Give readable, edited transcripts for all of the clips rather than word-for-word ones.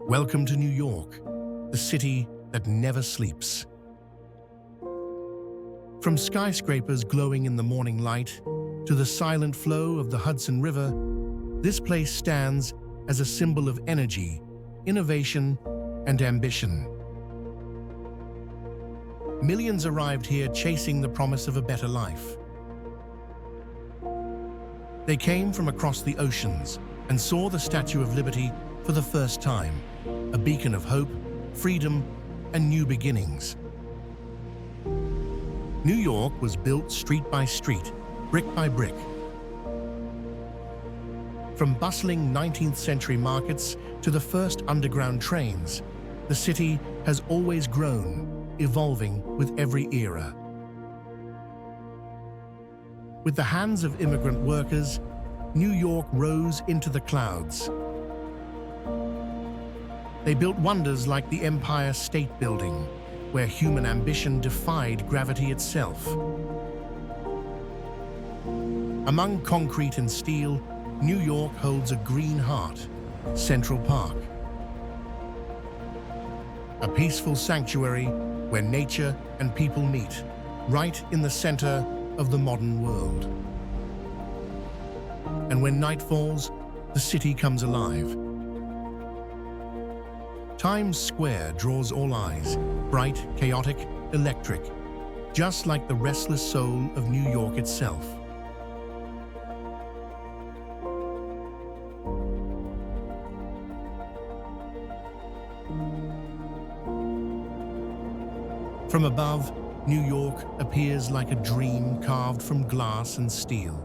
Welcome to New York, the city that never sleeps. From skyscrapers glowing in the morning light to the silent flow of the Hudson River, this place stands as a symbol of energy, innovation, and ambition. Millions arrived here chasing the promise of a better life. They came from across the oceans and saw the Statue of Liberty for the first time, a beacon of hope, freedom, and new beginnings. New York was built street by street, brick by brick. From bustling 19th century markets to the first underground trains, the city has always grown, evolving with every era. With the hands of immigrant workers, New York rose into the clouds. They built wonders like the Empire State Building, where human ambition defied gravity itself. Among concrete and steel, New York holds a green heart, Central Park. A peaceful sanctuary where nature and people meet, right in the center of the modern world. And when night falls, the city comes alive. Times Square draws all eyes, bright, chaotic, electric, just like the restless soul of New York itself. From above, New York appears like a dream carved from glass and steel.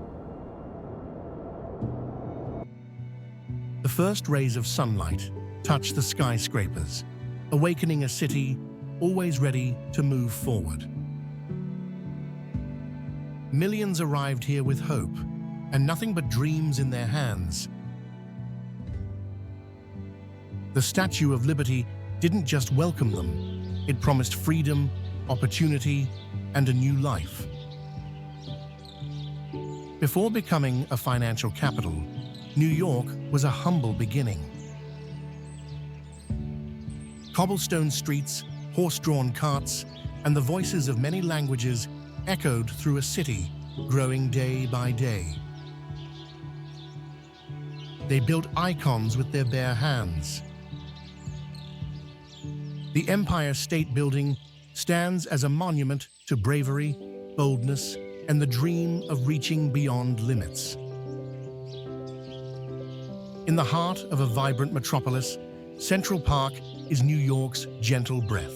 The first rays of sunlight touch the skyscrapers, awakening a city always ready to move forward. Millions arrived here with hope and nothing but dreams in their hands. The Statue of Liberty didn't just welcome them, it promised freedom, opportunity, and a new life. Before becoming a financial capital, New York was a humble beginning. Cobblestone streets, horse-drawn carts, and the voices of many languages echoed through a city growing day by day. They built icons with their bare hands. The Empire State Building stands as a monument to bravery, boldness, and the dream of reaching beyond limits. In the heart of a vibrant metropolis, Central Park is New York's gentle breath.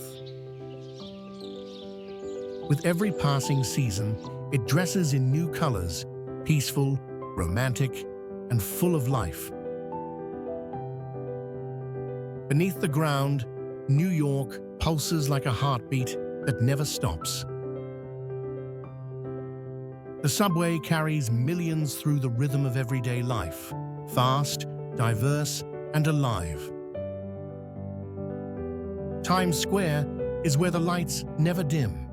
With every passing season, it dresses in new colors, peaceful, romantic, and full of life. Beneath the ground, New York pulses like a heartbeat that never stops. The subway carries millions through the rhythm of everyday life, fast, diverse, and alive. Times Square is where the lights never dim.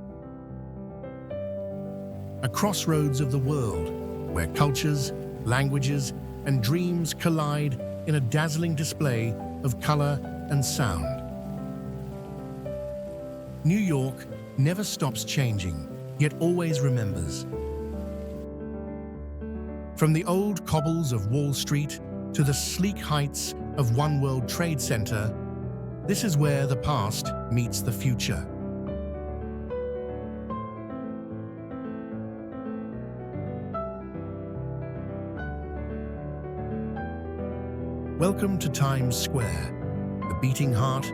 A crossroads of the world, where cultures, languages, and dreams collide in a dazzling display of color and sound. New York never stops changing, yet always remembers. From the old cobbles of Wall Street to the sleek heights of One World Trade Center, this is where the past meets the future. Welcome to Times Square, the beating heart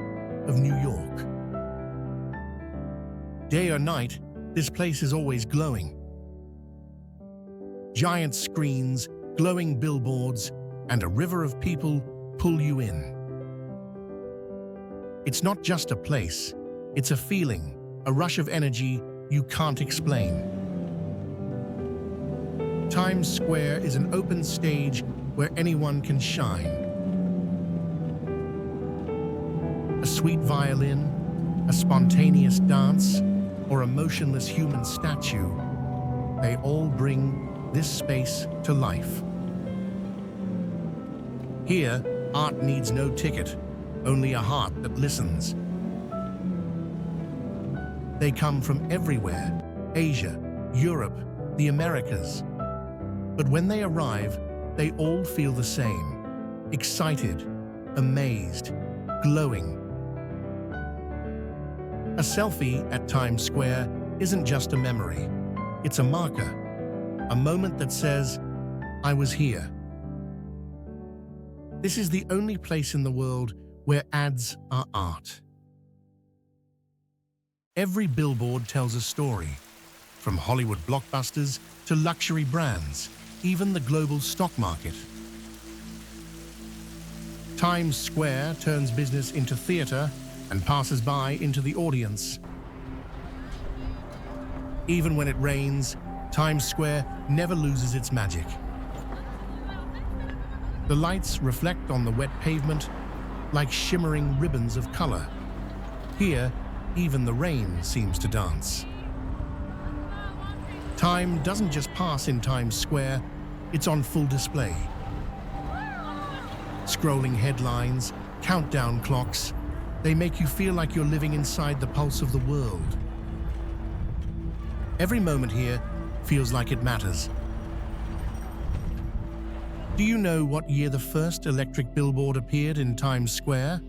of New York. Day or night, this place is always glowing. Giant screens, glowing billboards, and a river of people pull you in. It's not just a place, it's a feeling, a rush of energy you can't explain. Times Square is an open stage where anyone can shine. A sweet violin, a spontaneous dance, or a motionless human statue, they all bring this space to life. Here, art needs no ticket, only a heart that listens. They come from everywhere: Asia, Europe, the Americas. But when they arrive, they all feel the same: excited, amazed, glowing. A selfie at Times Square isn't just a memory. It's a marker, a moment that says, "I was here." This is the only place in the world where ads are art. Every billboard tells a story, from Hollywood blockbusters to luxury brands, even the global stock market. Times Square turns business into theater and passers-by into the audience. Even when it rains, Times Square never loses its magic. The lights reflect on the wet pavement like shimmering ribbons of color. Here, even the rain seems to dance. Time doesn't just pass in Times Square, it's on full display. Scrolling headlines, countdown clocks, they make you feel like you're living inside the pulse of the world. Every moment here feels like it matters. Do you know what year the first electric billboard appeared in Times Square?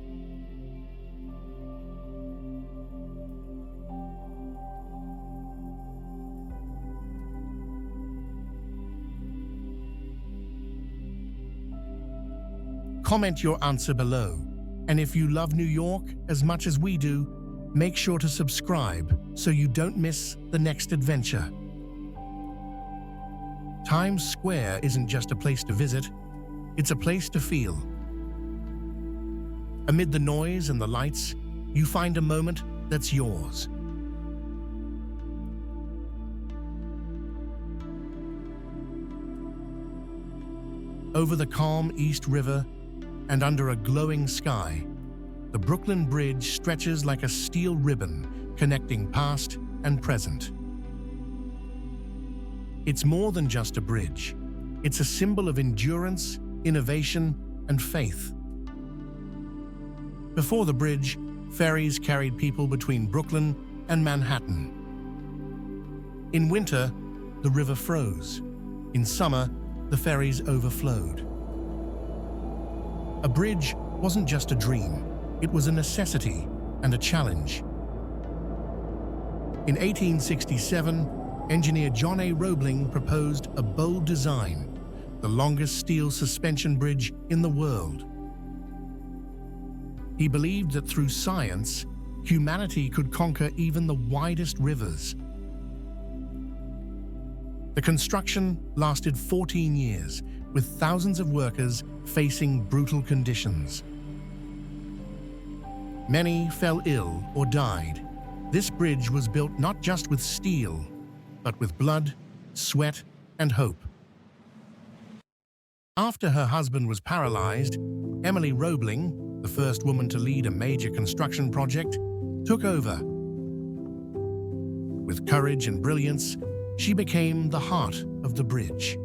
Comment your answer below. And if you love New York as much as we do, make sure to subscribe so you don't miss the next adventure. Times Square isn't just a place to visit, it's a place to feel. Amid the noise and the lights, you find a moment that's yours. Over the calm East River and under a glowing sky, the Brooklyn Bridge stretches like a steel ribbon connecting past and present. It's more than just a bridge. It's a symbol of endurance, innovation, and faith. Before the bridge, ferries carried people between Brooklyn and Manhattan. In winter, the river froze. In summer, the ferries overflowed. A bridge wasn't just a dream, it was a necessity and a challenge. In 1867, engineer John A. Roebling proposed a bold design, the longest steel suspension bridge in the world. He believed that through science, humanity could conquer even the widest rivers. The construction lasted 14 years, with thousands of workers facing brutal conditions. Many fell ill or died. This bridge was built not just with steel, but with blood, sweat, and hope. After her husband was paralyzed, Emily Roebling, the first woman to lead a major construction project, took over. With courage and brilliance, she became the heart of the bridge.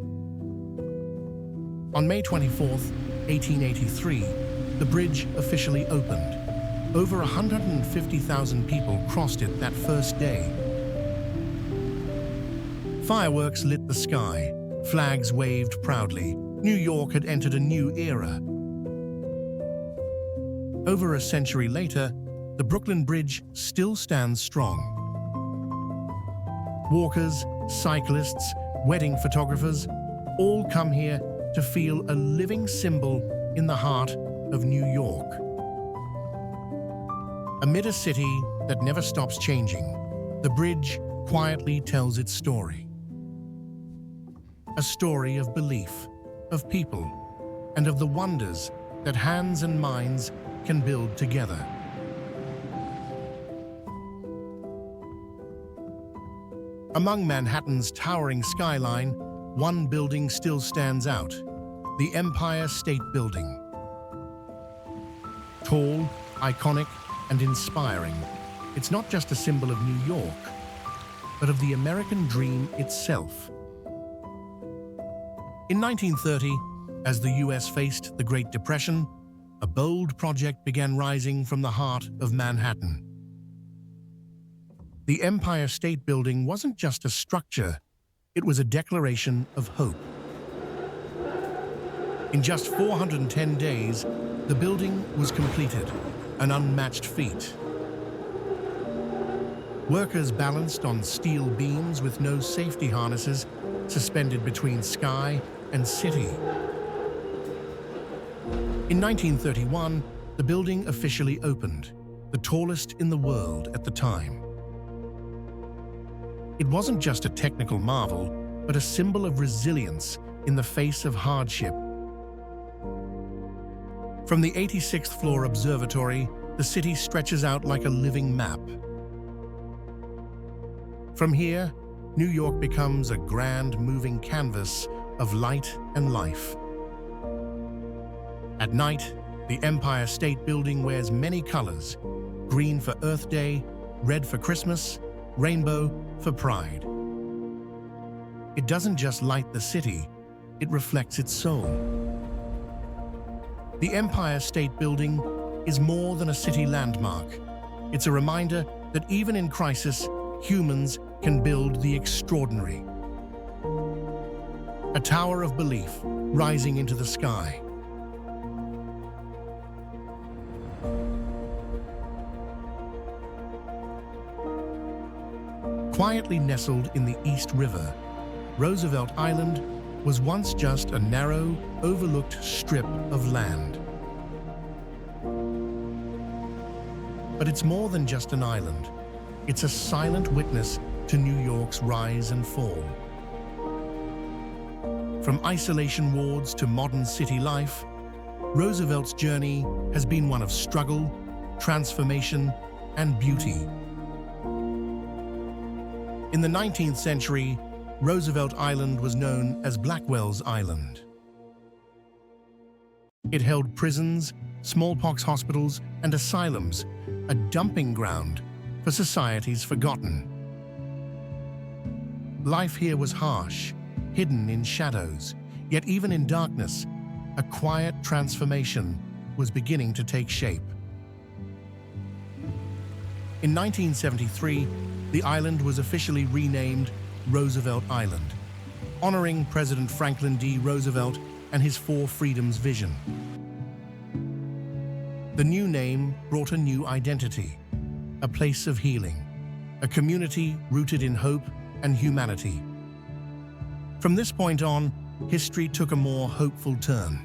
On May 24, 1883, the bridge officially opened. Over 150,000 people crossed it that first day. Fireworks lit the sky, flags waved proudly. New York had entered a new era. Over a century later, the Brooklyn Bridge still stands strong. Walkers, cyclists, wedding photographers, all come here to feel a living symbol in the heart of New York. Amid a city that never stops changing, the bridge quietly tells its story. A story of belief, of people, and of the wonders that hands and minds can build together. Among Manhattan's towering skyline, one building still stands out: the Empire State Building. Tall, iconic, and inspiring, it's not just a symbol of New York, but of the American dream itself. In 1930, as the US faced the Great Depression, a bold project began rising from the heart of Manhattan. The Empire State Building wasn't just a structure, it was a declaration of hope. In just 410 days, the building was completed, an unmatched feat. Workers balanced on steel beams with no safety harnesses, suspended between sky and city. In 1931, the building officially opened, the tallest in the world at the time. It wasn't just a technical marvel, but a symbol of resilience in the face of hardship. From the 86th floor observatory, the city stretches out like a living map. From here, New York becomes a grand moving canvas of light and life. At night, the Empire State Building wears many colors: green for Earth Day, red for Christmas, rainbow for Pride. It doesn't just light the city, it reflects its soul. The Empire State Building is more than a city landmark. It's a reminder that even in crisis, humans can build the extraordinary. A tower of belief rising into the sky. Quietly nestled in the East River, Roosevelt Island was once just a narrow, overlooked strip of land. But it's more than just an island. It's a silent witness to New York's rise and fall. From isolation wards to modern city life, Roosevelt's journey has been one of struggle, transformation, and beauty. In the 19th century, Roosevelt Island was known as Blackwell's Island. It held prisons, smallpox hospitals, and asylums, a dumping ground for society's forgotten. Life here was harsh, hidden in shadows, yet even in darkness, a quiet transformation was beginning to take shape. In 1973, the island was officially renamed Roosevelt Island, honoring President Franklin D. Roosevelt and his Four Freedoms vision. The new name brought a new identity, a place of healing, a community rooted in hope and humanity. From this point on, history took a more hopeful turn.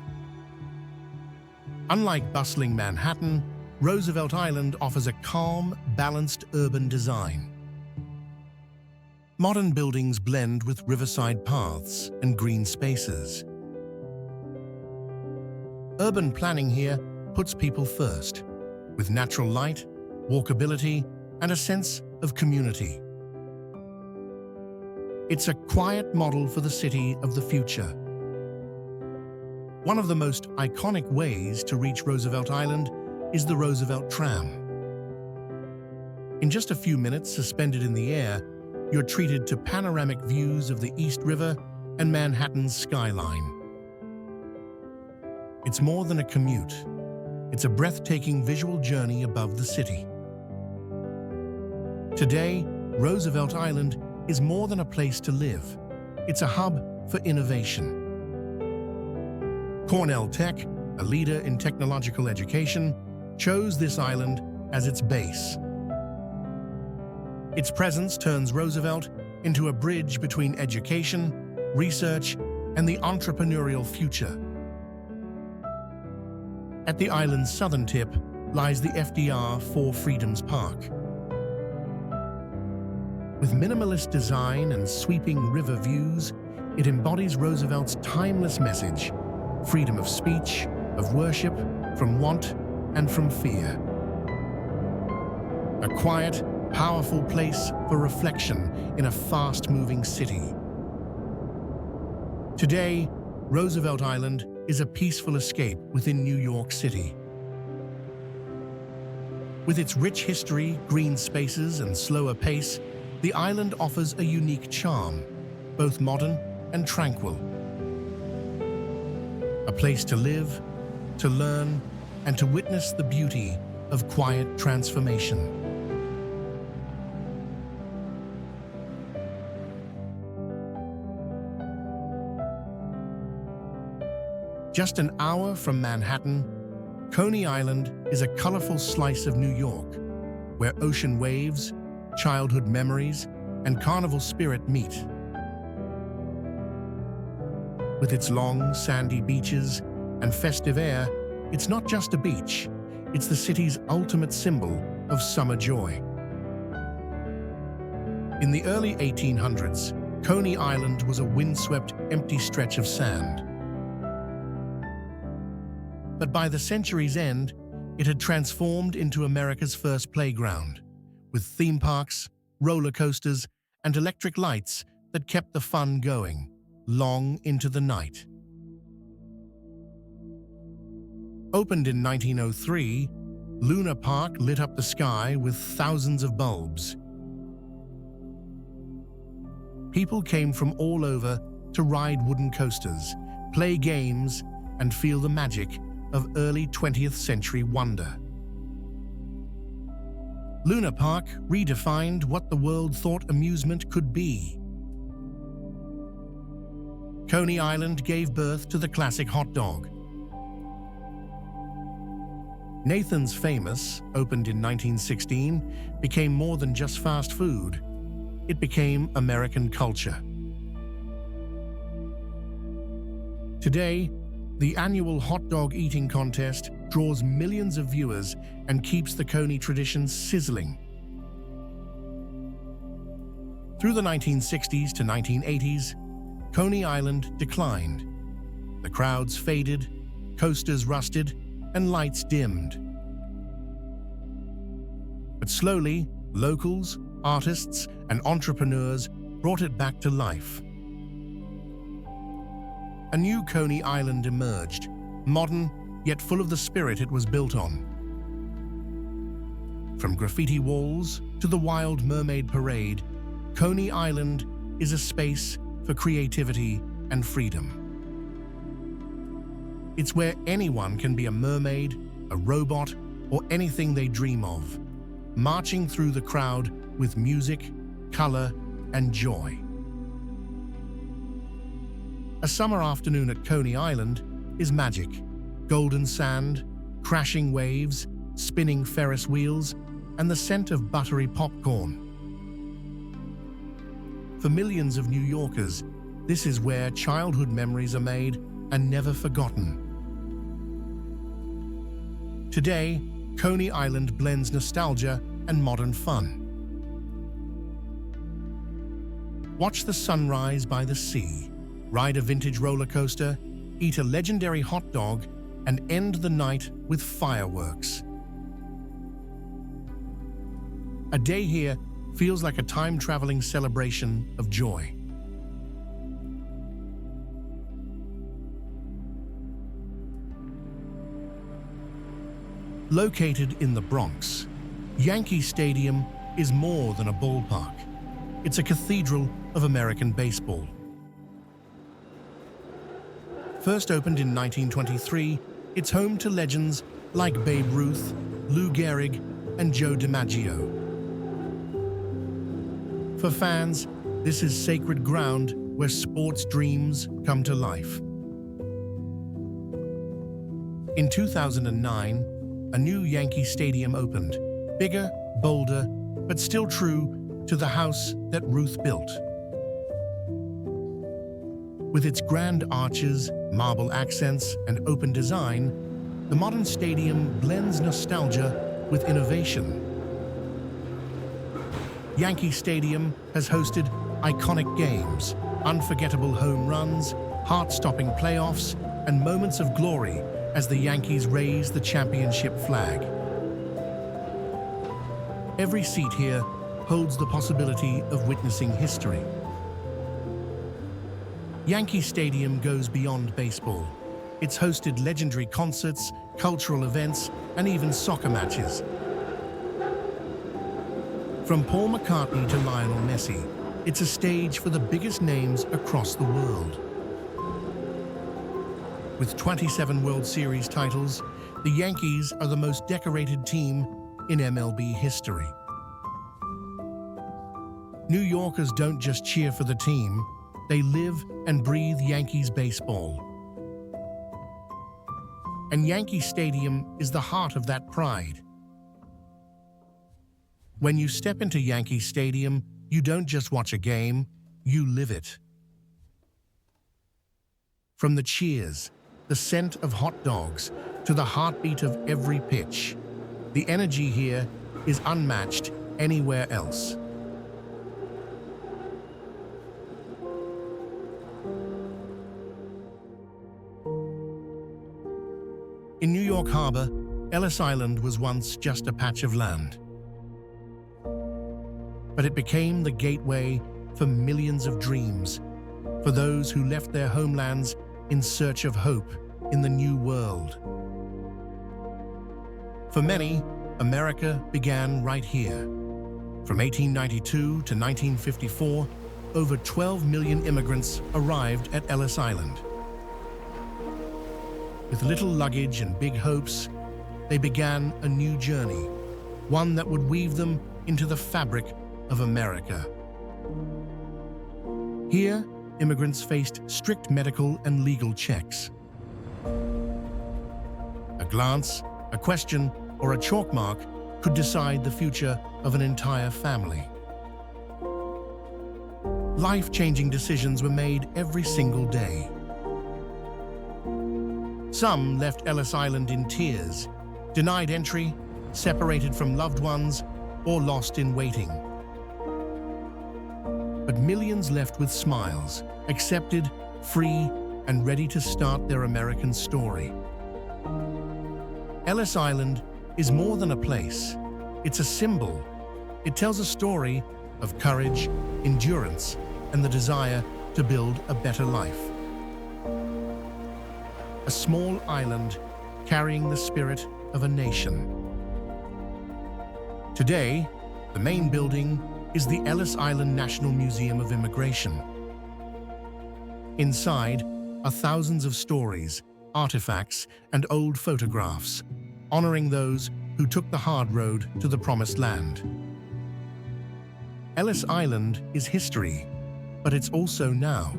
Unlike bustling Manhattan, Roosevelt Island offers a calm, balanced urban design. Modern buildings blend with riverside paths and green spaces. Urban planning here puts people first, with natural light, walkability, and a sense of community. It's a quiet model for the city of the future. One of the most iconic ways to reach Roosevelt Island is the Roosevelt Tram. In just a few minutes suspended in the air, you're treated to panoramic views of the East River and Manhattan's skyline. It's more than a commute. It's a breathtaking visual journey above the city. Today, Roosevelt Island is more than a place to live. It's a hub for innovation. Cornell Tech, a leader in technological education, chose this island as its base. Its presence turns Roosevelt into a bridge between education, research, and the entrepreneurial future. At the island's southern tip lies the FDR Four Freedoms Park. With minimalist design and sweeping river views, it embodies Roosevelt's timeless message: freedom of speech, of worship, from want and from fear. A quiet, powerful place for reflection in a fast-moving city. Today, Roosevelt Island is a peaceful escape within New York City. With its rich history, green spaces, and slower pace, the island offers a unique charm, both modern and tranquil. A place to live, to learn, and to witness the beauty of quiet transformation. Just an hour from Manhattan, Coney Island is a colorful slice of New York, where ocean waves, childhood memories, and carnival spirit meet. With its long, sandy beaches and festive air, it's not just a beach, it's the city's ultimate symbol of summer joy. In the early 1800s, Coney Island was a windswept, empty stretch of sand. But by the century's end, it had transformed into America's first playground, with theme parks, roller coasters, and electric lights that kept the fun going long into the night. Opened in 1903, Luna Park lit up the sky with thousands of bulbs. People came from all over to ride wooden coasters, play games, and feel the magic of early 20th century wonder. Luna Park redefined what the world thought amusement could be. Coney Island gave birth to the classic hot dog. Nathan's Famous, opened in 1916, became more than just fast food. It became American culture. Today, the annual hot dog eating contest draws millions of viewers and keeps the Coney tradition sizzling. Through the 1960s to 1980s, Coney Island declined. The crowds faded, coasters rusted, and lights dimmed. But slowly, locals, artists, and entrepreneurs brought it back to life. A new Coney Island emerged, modern, yet full of the spirit it was built on. From graffiti walls to the Wild Mermaid Parade, Coney Island is a space for creativity and freedom. It's where anyone can be a mermaid, a robot, or anything they dream of, marching through the crowd with music, color, and joy. A summer afternoon at Coney Island is magic. Golden sand, crashing waves, spinning Ferris wheels, and the scent of buttery popcorn. For millions of New Yorkers, this is where childhood memories are made and never forgotten. Today, Coney Island blends nostalgia and modern fun. Watch the sunrise by the sea, ride a vintage roller coaster, eat a legendary hot dog, and end the night with fireworks. A day here feels like a time-traveling celebration of joy. Located in the Bronx, Yankee Stadium is more than a ballpark. It's a cathedral of American baseball. First opened in 1923, it's home to legends like Babe Ruth, Lou Gehrig, and Joe DiMaggio. For fans, this is sacred ground where sports dreams come to life. In 2009, a new Yankee Stadium opened, bigger, bolder, but still true to the house that Ruth built. With its grand arches, marble accents, and open design, the modern stadium blends nostalgia with innovation. Yankee Stadium has hosted iconic games, unforgettable home runs, heart-stopping playoffs, and moments of glory as the Yankees raise the championship flag. Every seat here holds the possibility of witnessing history. Yankee Stadium goes beyond baseball. It's hosted legendary concerts, cultural events, and even soccer matches. From Paul McCartney to Lionel Messi, it's a stage for the biggest names across the world. With 27 World Series titles, The Yankees are the most decorated team in MLB history. New Yorkers don't just cheer for the team, they live and breathe Yankees baseball. And Yankee Stadium is the heart of that pride. When you step into Yankee Stadium, you don't just watch a game, you live it. From the cheers, the scent of hot dogs, to the heartbeat of every pitch, the energy here is unmatched anywhere else. In New York Harbor, Ellis Island was once just a patch of land. But it became the gateway for millions of dreams, for those who left their homelands in search of hope in the new world. For many, America began right here. From 1892 to 1954, over 12 million immigrants arrived at Ellis Island. With little luggage and big hopes, they began a new journey, one that would weave them into the fabric of America. Here, immigrants faced strict medical and legal checks. A glance, a question, or a chalk mark could decide the future of an entire family. Life-changing decisions were made every single day. Some left Ellis Island in tears, denied entry, separated from loved ones, or lost in waiting. But millions left with smiles, accepted, free, and ready to start their American story. Ellis Island is more than a place. It's a symbol. It tells a story of courage, endurance, and the desire to build a better life. A small island carrying the spirit of a nation. Today, the main building is the Ellis Island National Museum of Immigration. Inside are thousands of stories, artifacts, and old photographs, honoring those who took the hard road to the promised land. Ellis Island is history, but it's also now.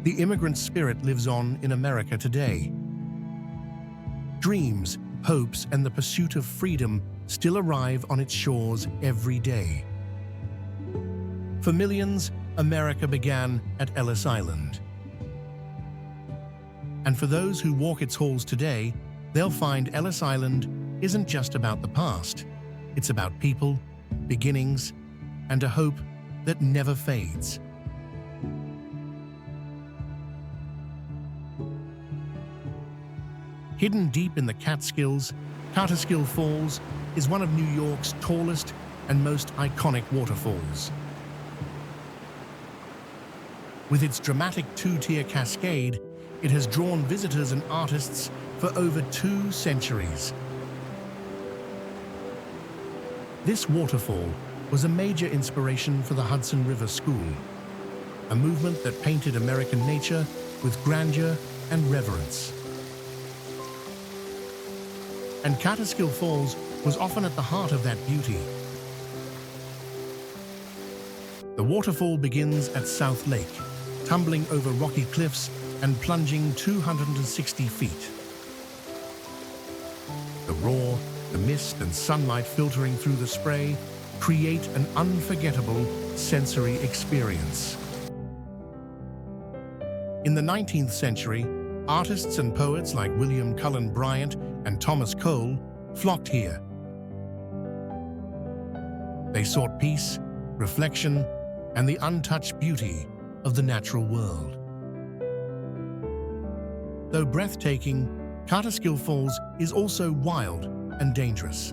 The immigrant spirit lives on in America today. Dreams, hopes, and the pursuit of freedom still arrive on its shores every day. For millions, America began at Ellis Island. And for those who walk its halls today, they'll find Ellis Island isn't just about the past. It's about people, beginnings, and a hope that never fades. Hidden deep in the Catskills, Kaaterskill Falls is one of New York's tallest and most iconic waterfalls. With its dramatic two-tier cascade, it has drawn visitors and artists for over 2 centuries. This waterfall was a major inspiration for the Hudson River School, a movement that painted American nature with grandeur and reverence. And Kaaterskill Falls was often at the heart of that beauty. The waterfall begins at South Lake, tumbling over rocky cliffs and plunging 260 feet. The roar, the mist, and sunlight filtering through the spray create an unforgettable sensory experience. In the 19th century, artists and poets like William Cullen Bryant and Thomas Cole flocked here. They sought peace, reflection, and the untouched beauty of the natural world. Though breathtaking, Kaaterskill Falls is also wild and dangerous.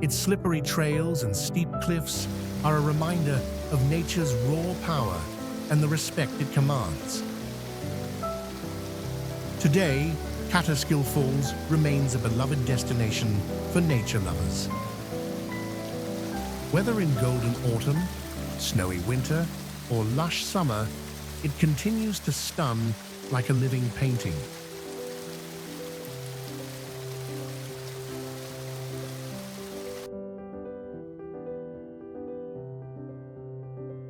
Its slippery trails and steep cliffs are a reminder of nature's raw power and the respect it commands. Today, Kaaterskill Falls remains a beloved destination for nature lovers. Whether in golden autumn, snowy winter, or lush summer, it continues to stun like a living painting.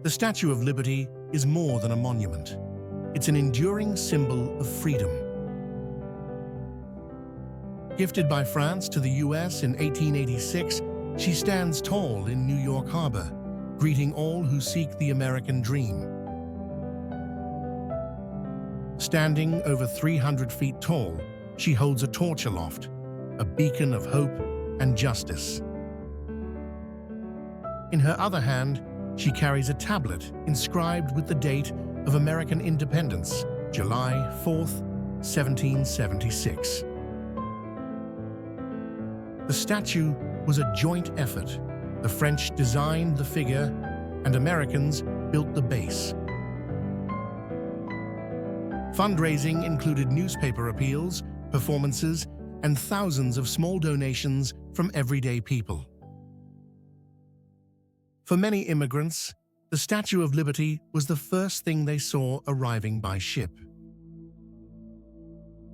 The Statue of Liberty is more than a monument. It's an enduring symbol of freedom. Gifted by France to the US in 1886, she stands tall in New York Harbor, greeting all who seek the American dream. Standing over 300 feet tall, she holds a torch aloft, a beacon of hope and justice. In her other hand, she carries a tablet inscribed with the date of American independence, July 4th, 1776. The statue was a joint effort. The French designed the figure, and Americans built the base. Fundraising included newspaper appeals, performances, and thousands of small donations from everyday people. For many immigrants, the Statue of Liberty was the first thing they saw arriving by ship.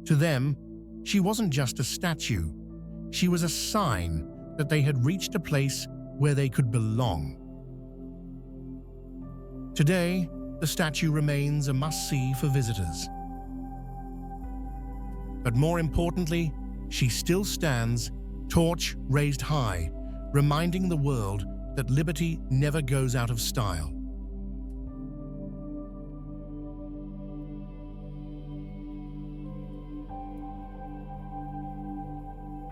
To them, she wasn't just a statue. She was a sign that they had reached a place where they could belong. Today, the statue remains a must-see for visitors. But more importantly, she still stands, torch raised high, reminding the world that liberty never goes out of style.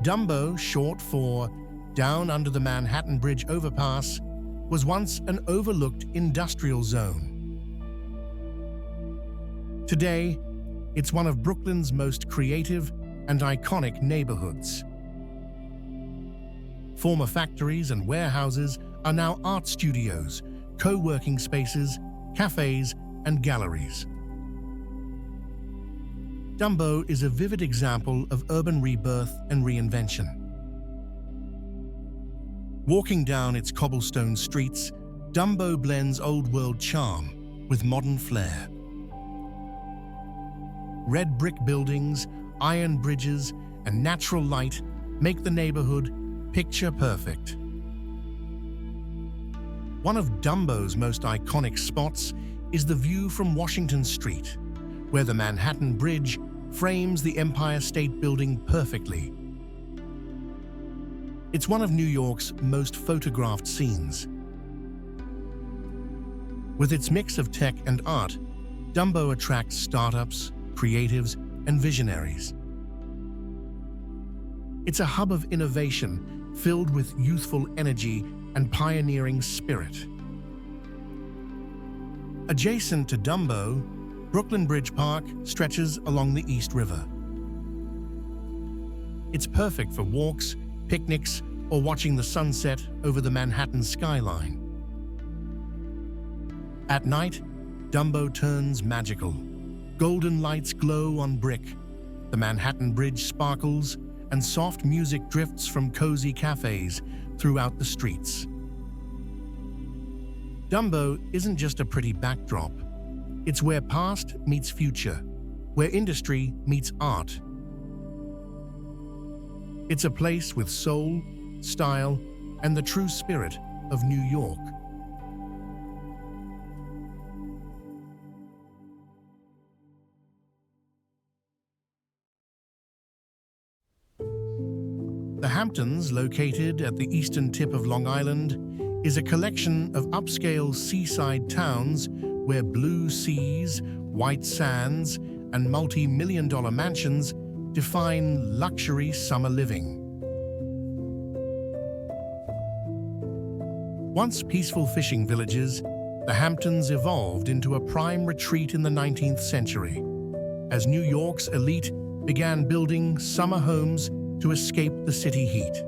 DUMBO, short for Down Under the Manhattan Bridge Overpass, was once an overlooked industrial zone. Today, it's one of Brooklyn's most creative and iconic neighborhoods. Former factories and warehouses are now art studios, co-working spaces, cafes, and galleries. DUMBO is a vivid example of urban rebirth and reinvention. Walking down its cobblestone streets, DUMBO blends old-world charm with modern flair. Red brick buildings, iron bridges, and natural light make the neighborhood picture perfect. One of DUMBO's most iconic spots is the view from Washington Street, where the Manhattan Bridge frames the Empire State Building perfectly. It's one of New York's most photographed scenes. With its mix of tech and art, DUMBO attracts startups, creatives, and visionaries. It's a hub of innovation filled with youthful energy and pioneering spirit. Adjacent to DUMBO, Brooklyn Bridge Park stretches along the East River. It's perfect for walks, picnics, or watching the sunset over the Manhattan skyline. At night, DUMBO turns magical. Golden lights glow on brick, the Manhattan Bridge sparkles, and soft music drifts from cozy cafes throughout the streets. DUMBO isn't just a pretty backdrop. It's where past meets future, where industry meets art. It's a place with soul, style, and the true spirit of New York. The Hamptons, located at the eastern tip of Long Island, is a collection of upscale seaside towns where blue seas, white sands, and multi-million-dollar mansions define luxury summer living. Once peaceful fishing villages, the Hamptons evolved into a prime retreat in the 19th century, as New York's elite began building summer homes to escape the city heat.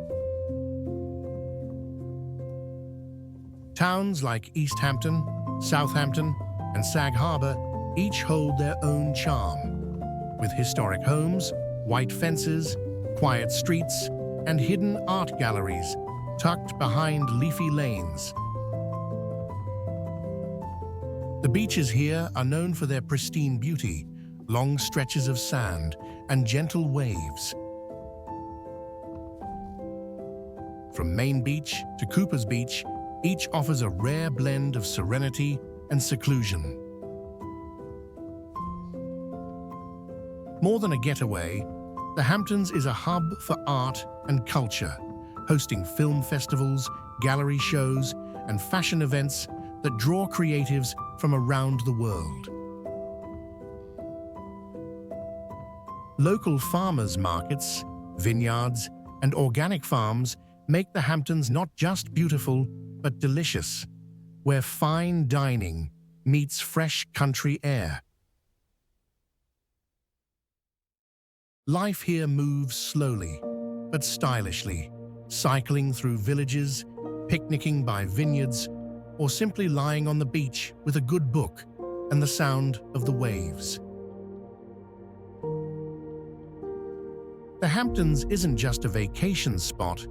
Towns like East Hampton, Southampton, and Sag Harbor each hold their own charm, with historic homes, white fences, quiet streets, and hidden art galleries tucked behind leafy lanes. The beaches here are known for their pristine beauty, long stretches of sand, and gentle waves. From Main Beach to Cooper's Beach, Each offers a rare blend of serenity and seclusion. More than a getaway, the Hamptons is a hub for art and culture, hosting film festivals, gallery shows, and fashion events that draw creatives from around the world. Local farmers' markets, vineyards, and organic farms make the Hamptons not just beautiful, but delicious, where fine dining meets fresh country air. Life here moves slowly, but stylishly, cycling through villages, picnicking by vineyards, or simply lying on the beach with a good book and the sound of the waves. The Hamptons isn't just a vacation spot,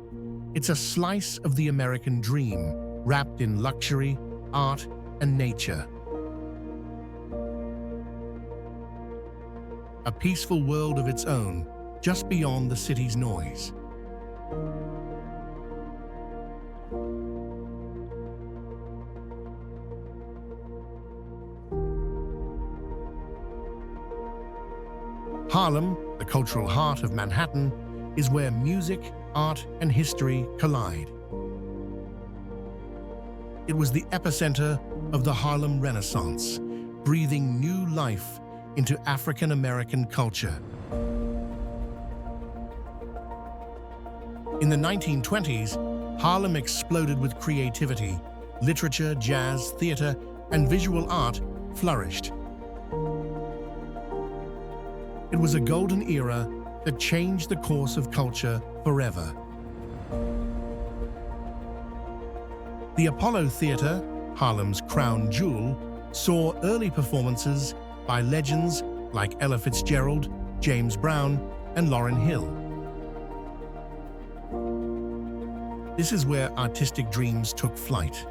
it's a slice of the American dream, wrapped in luxury, art, and nature. A peaceful world of its own, just beyond the city's noise. Harlem, the cultural heart of Manhattan, is where music, art, and history collide. It was the epicenter of the Harlem Renaissance, breathing new life into African-American culture. In the 1920s, Harlem exploded with creativity. Literature, jazz, theater, and visual art flourished. It was a golden era that changed the course of culture forever. The Apollo Theater, Harlem's crown jewel, saw early performances by legends like Ella Fitzgerald, James Brown, and Lauryn Hill. This is where artistic dreams took flight.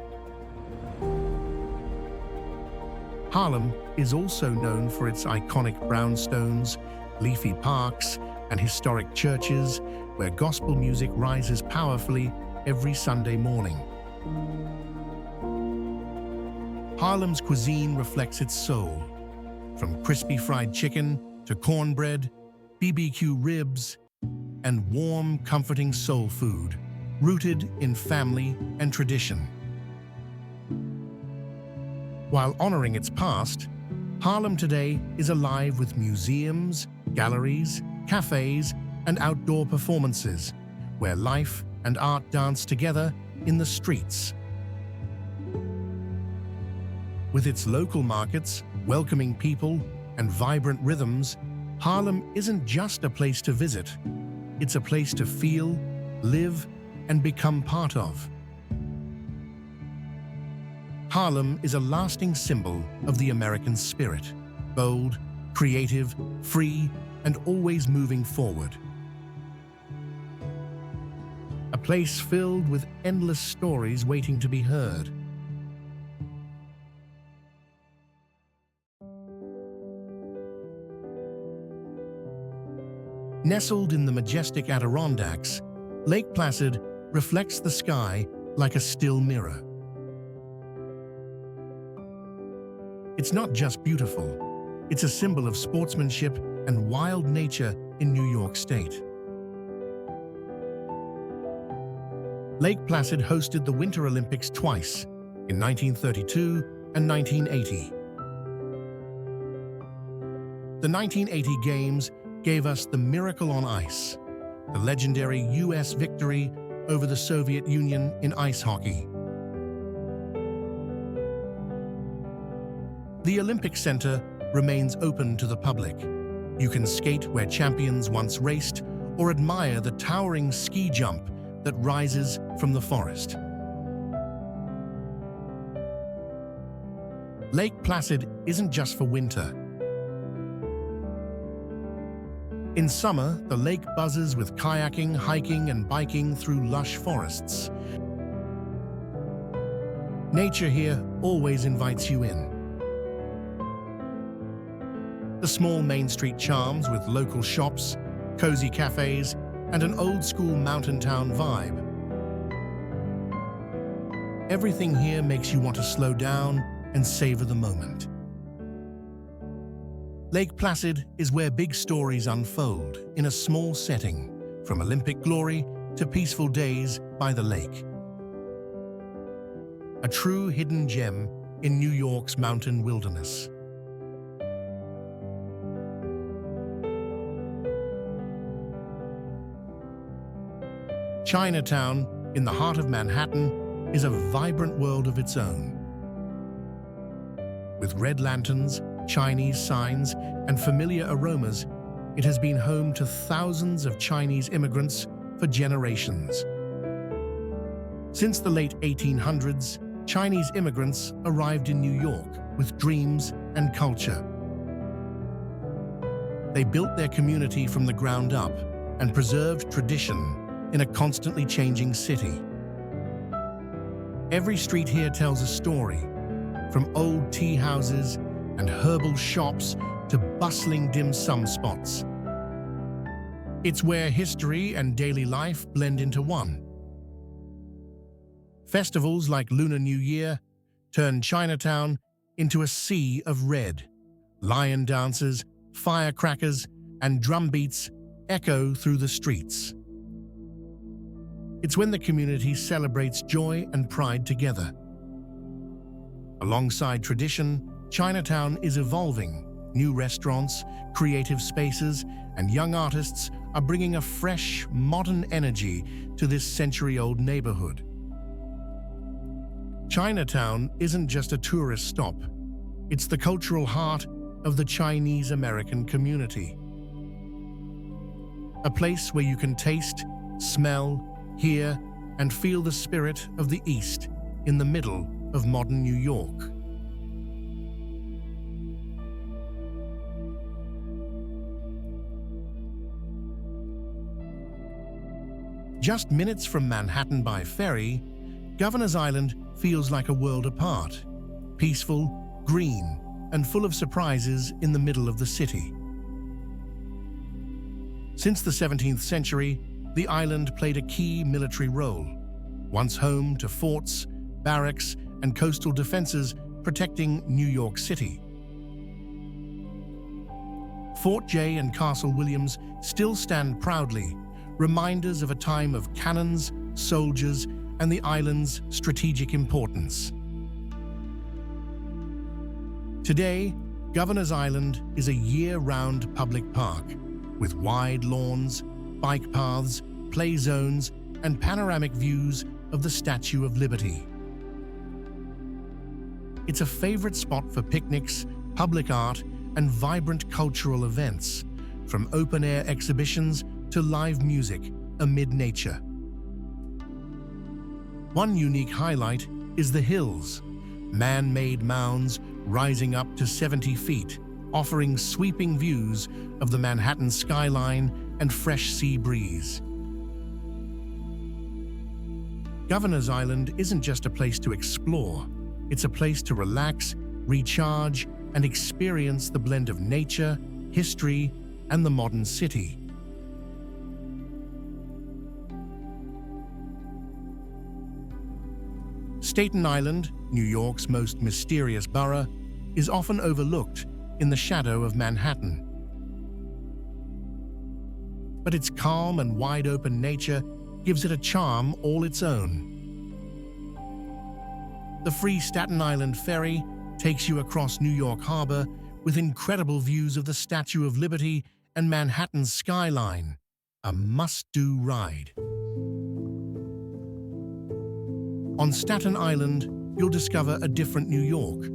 Harlem is also known for its iconic brownstones, leafy parks, and historic churches where gospel music rises powerfully every Sunday morning. Harlem's cuisine reflects its soul, from crispy fried chicken to cornbread, BBQ ribs, and warm, comforting soul food, rooted in family and tradition. While honoring its past, Harlem today is alive with museums, galleries, cafes, and outdoor performances, where life and art dance together in the streets. With its local markets, welcoming people, and vibrant rhythms, Harlem isn't just a place to visit. It's a place to feel, live, and become part of. Harlem is a lasting symbol of the American spirit, bold, creative, free, and always moving forward. A place filled with endless stories waiting to be heard. Nestled in the majestic Adirondacks, Lake Placid reflects the sky like a still mirror. It's not just beautiful, it's a symbol of sportsmanship and wild nature in New York State. Lake Placid hosted the Winter Olympics twice, in 1932 and 1980. The 1980 Games gave us the Miracle on Ice, the legendary U.S. victory over the Soviet Union in ice hockey. The Olympic Center remains open to the public. You can skate where champions once raced or admire the towering ski jump that rises from the forest. Lake Placid isn't just for winter. In summer, the lake buzzes with kayaking, hiking, and biking through lush forests. Nature here always invites you in. The small Main Street charms with local shops, cozy cafes, and an old-school mountain town vibe. Everything here makes you want to slow down and savor the moment. Lake Placid is where big stories unfold in a small setting, from Olympic glory to peaceful days by the lake. A true hidden gem in New York's mountain wilderness. Chinatown, in the heart of Manhattan, is a vibrant world of its own. With red lanterns, Chinese signs, and familiar aromas, it has been home to thousands of Chinese immigrants for generations. Since the late 1800s, Chinese immigrants arrived in New York with dreams and culture. They built their community from the ground up and preserved tradition in a constantly changing city. Every street here tells a story, from old tea houses and herbal shops to bustling dim sum spots. It's where history and daily life blend into one. Festivals like Lunar New Year turn Chinatown into a sea of red. Lion dances, firecrackers, and drum beats echo through the streets. It's when the community celebrates joy and pride together. Alongside tradition, Chinatown is evolving. New restaurants, creative spaces, and young artists are bringing a fresh, modern energy to this century-old neighborhood. Chinatown isn't just a tourist stop. It's the cultural heart of the Chinese-American community. A place where you can taste, smell, hear, and feel the spirit of the East in the middle of modern New York. Just minutes from Manhattan by ferry, Governor's Island feels like a world apart, peaceful, green, and full of surprises in the middle of the city. Since the 17th century, the island played a key military role, once home to forts, barracks, and coastal defenses protecting New York City. Fort Jay and Castle Williams still stand proudly, reminders of a time of cannons, soldiers, and the island's strategic importance. Today, Governor's Island is a year-round public park with wide lawns, bike paths, play zones, and panoramic views of the Statue of Liberty. It's a favorite spot for picnics, public art, and vibrant cultural events, from open-air exhibitions to live music amid nature. One unique highlight is the hills, man-made mounds rising up to 70 feet, offering sweeping views of the Manhattan skyline and fresh sea breeze. Governor's Island isn't just a place to explore, it's a place to relax, recharge, and experience the blend of nature, history, and the modern city. Staten Island, New York's most mysterious borough, is often overlooked in the shadow of Manhattan. But its calm and wide-open nature gives it a charm all its own. The free Staten Island ferry takes you across New York Harbor with incredible views of the Statue of Liberty and Manhattan's skyline. A must-do ride. On Staten Island, you'll discover a different New York,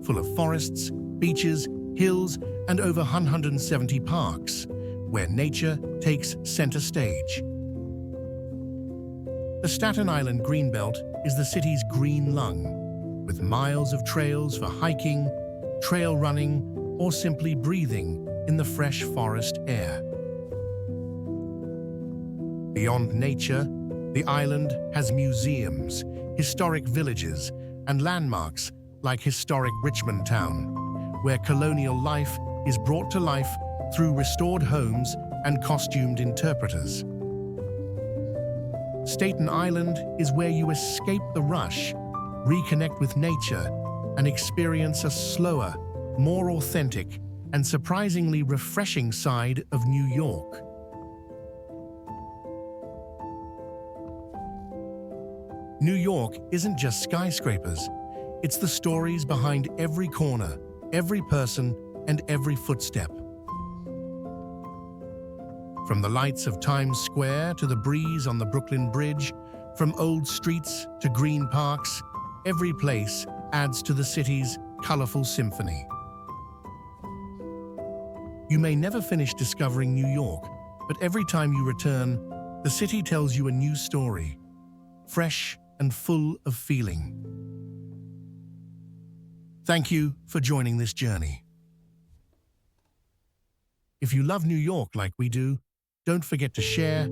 full of forests, beaches, hills, and over 170 parks, where nature takes center stage. The Staten Island Greenbelt is the city's green lung, with miles of trails for hiking, trail running, or simply breathing in the fresh forest air. Beyond nature, the island has museums, historic villages, and landmarks like historic Richmond Town, where colonial life is brought to life through restored homes and costumed interpreters. Staten Island is where you escape the rush reconnect with nature, and experience a slower, more authentic, and surprisingly refreshing side of New York. New York isn't just skyscrapers. It's the stories behind every corner, every person, and every footstep. From the lights of Times Square to the breeze on the Brooklyn Bridge, from old streets to green parks, every place adds to the city's colorful symphony. You may never finish discovering New York, but every time you return, the city tells you a new story, fresh and full of feeling. Thank you for joining this journey. If you love New York like we do, don't forget to share,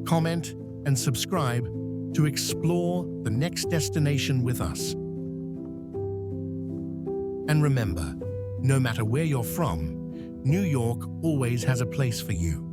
comment, and subscribe to explore the next destination with us. And remember, no matter where you're from, New York always has a place for you.